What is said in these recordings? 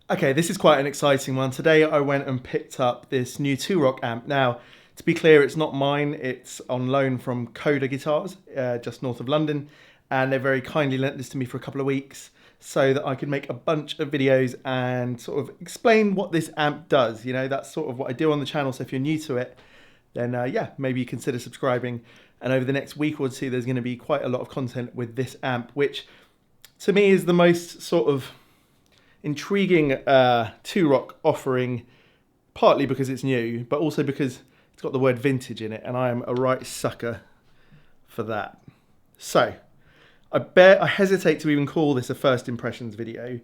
Okay, this is quite an exciting one. Today I went and picked up this new Two Rock amp. Now, to be clear, it's not mine. It's on loan from Coda guitars, just north of London. And they very kindly lent this to me for a couple of weeks so that I could make a bunch of videos and sort of explain what this amp does. You know, that's sort of what I do on the channel. So if you're new to it, then yeah, maybe you consider subscribing. And over the next week or two, there's going to be quite a lot of content with this amp, which to me is the most sort of intriguing Two Rock offering, partly because it's new, but also because it's got the word vintage in it, and I am a right sucker for that. So, I hesitate to even call this a first impressions video.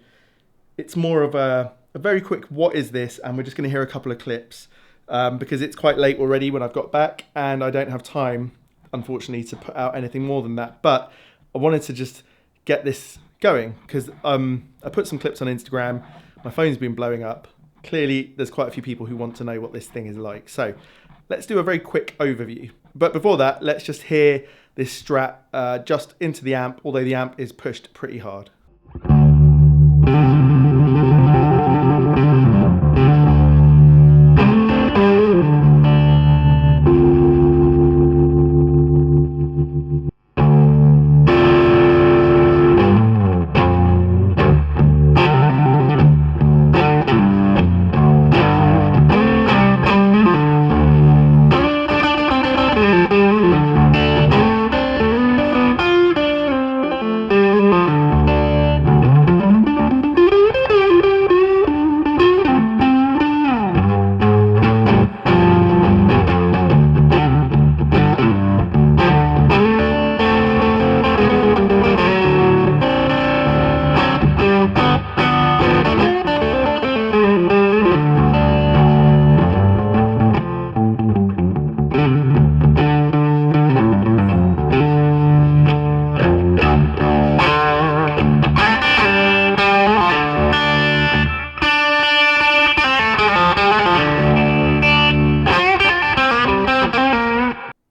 It's more of a very quick what is this, and we're just going to hear a couple of clips because it's quite late already when I've got back, and I don't have time, unfortunately, to put out anything more than that. But I wanted to just get this going because I put some clips on Instagram. My phone's been blowing up. Clearly, there's quite a few people who want to know what this thing is like. So let's do a very quick overview. But before that, let's just hear this Strat just into the amp, although the amp is pushed pretty hard.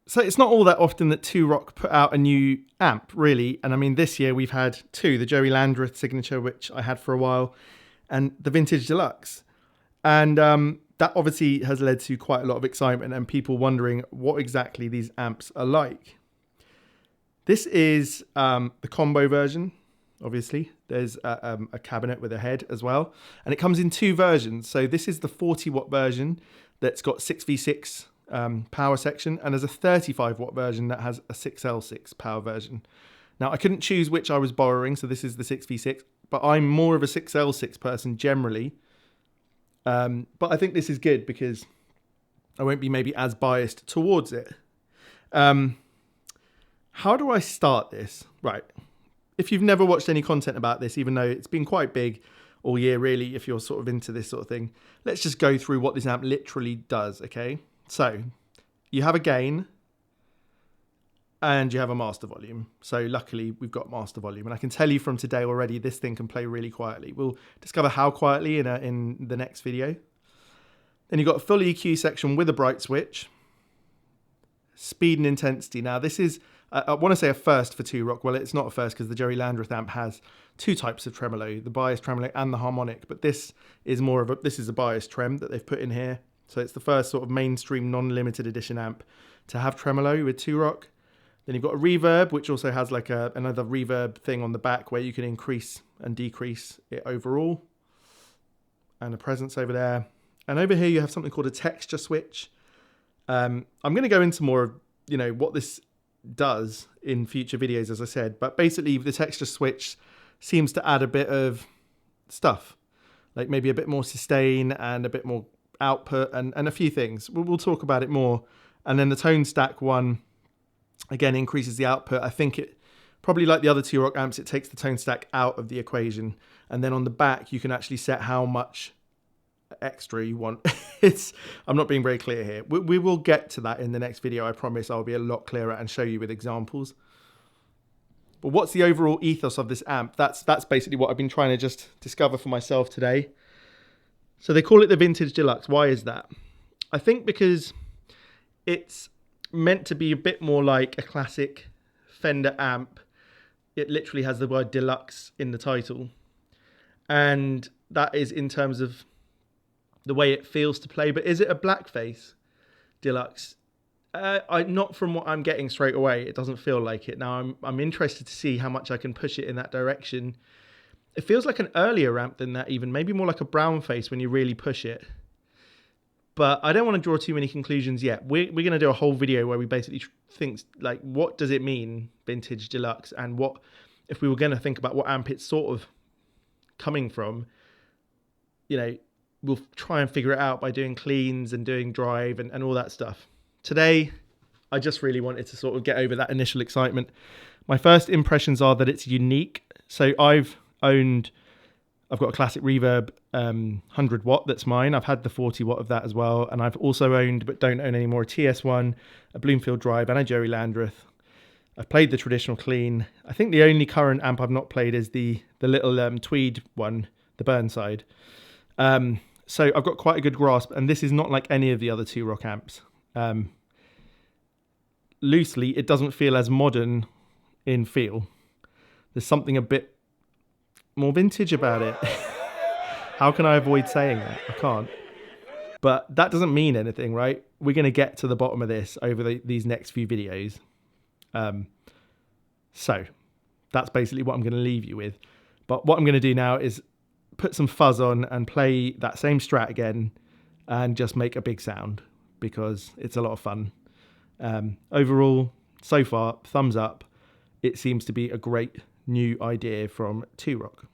So it's not all that often that Two Rock put out a new amp, really. And I mean, this year we've had two, the Joey Landreth signature, which I had for a while, and the Vintage Deluxe. And that obviously has led to quite a lot of excitement and people wondering what exactly these amps are like. This is the combo version, obviously. There's a cabinet with a head as well. And it comes in two versions. So this is the 40 watt version that's got 6v6 power section, and there's a 35 watt version that has a 6L6 power version. Now I couldn't choose which I was borrowing, so this is the 6v6, but I'm more of a 6L6 person generally. But I think this is good because I won't be maybe as biased towards it. How do I start this? Right. If you've never watched any content about this, even though it's been quite big all year, really, if you're sort of into this sort of thing, let's just go through what this amp literally does, okay? So you have a gain and you have a master volume. So luckily we've got master volume, and I can tell you from today already, this thing can play really quietly. We'll discover how quietly in the next video. Then you've got a full EQ section with a bright switch, speed and intensity. Now this is, I want to say a first for Two Rock. Well, it's not a first because the Joey Landreth amp has two types of tremolo, the bias tremolo and the harmonic, but this is more of a, this is a bias trem that they've put in here. So it's the first sort of mainstream non-limited edition amp to have tremolo with Two Rock. Then you've got a reverb, which also has like another reverb thing on the back where you can increase and decrease it overall. And a presence over there. And over here you have something called a texture switch. I'm going to go into more of, you know, what this does in future videos, as I said. But basically the texture switch seems to add a bit of stuff. Like maybe a bit more sustain and a bit more output and a few things. We'll talk about it more. And then the tone stack one, again, increases the output. I think it, probably like the other Two Rock amps, it takes the tone stack out of the equation. And then on the back, you can actually set how much extra you want. I'm not being very clear here. We will get to that in the next video. I promise I'll be a lot clearer and show you with examples. But what's the overall ethos of this amp? That's basically what I've been trying to just discover for myself today. So they call it the Vintage Deluxe. Why is that? I think because it's meant to be a bit more like a classic Fender amp. It literally has the word deluxe in the title. and that is in terms of the way it feels to play. But is it a blackface deluxe? Not from what I'm getting straight away. It doesn't feel like it. Now I'm interested to see how much I can push it in that direction. It feels like an earlier amp than that, even maybe more like a brown face when you really push it. But I don't want to draw too many conclusions yet. We're going to do a whole video where we basically think, like, what does it mean, vintage deluxe, and what, if we were going to think about what amp it's sort of coming from, you know, we'll try and figure it out by doing cleans and doing drive and all that stuff. Today, I just really wanted to sort of get over that initial excitement. My first impressions are that it's unique. So I've got a classic reverb 100 watt that's mine. I've had the 40 watt of that as well, and I've also owned, but don't own anymore, a TS1, a Bloomfield Drive, and a Joey Landreth. I've played the traditional clean. I think the only current amp I've not played is the little Tweed one, the Burnside. So I've got quite a good grasp, and this is not like any of the other Two Rock amps. Loosely, it doesn't feel as modern in feel. There's something a bit more vintage about it. How can I avoid saying that? I can't. But that doesn't mean anything, right? We're going to get to the bottom of this over these next few videos. So that's basically what I'm going to leave you with. But what I'm going to do now is put some fuzz on and play that same Strat again and just make a big sound, because it's a lot of fun. Overall, so far, thumbs up. It seems to be a great new idea from Two Rock.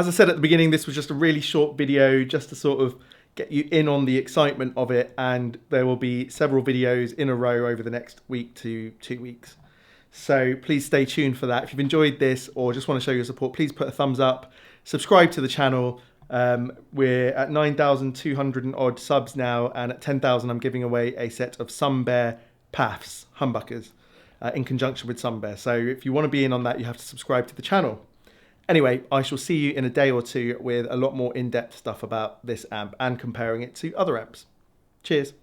As I said at the beginning, this was just a really short video just to sort of get you in on the excitement of it, and there will be several videos in a row over the next week to 2 weeks. So please stay tuned for that. If you've enjoyed this or just want to show your support, please put a thumbs up, subscribe to the channel. We're at 9,200 and odd subs now, and at 10,000 I'm giving away a set of Sunbear PAFs, humbuckers, in conjunction with Sunbear. So if you want to be in on that, you have to subscribe to the channel. Anyway, I shall see you in a day or two with a lot more in-depth stuff about this amp and comparing it to other amps. Cheers.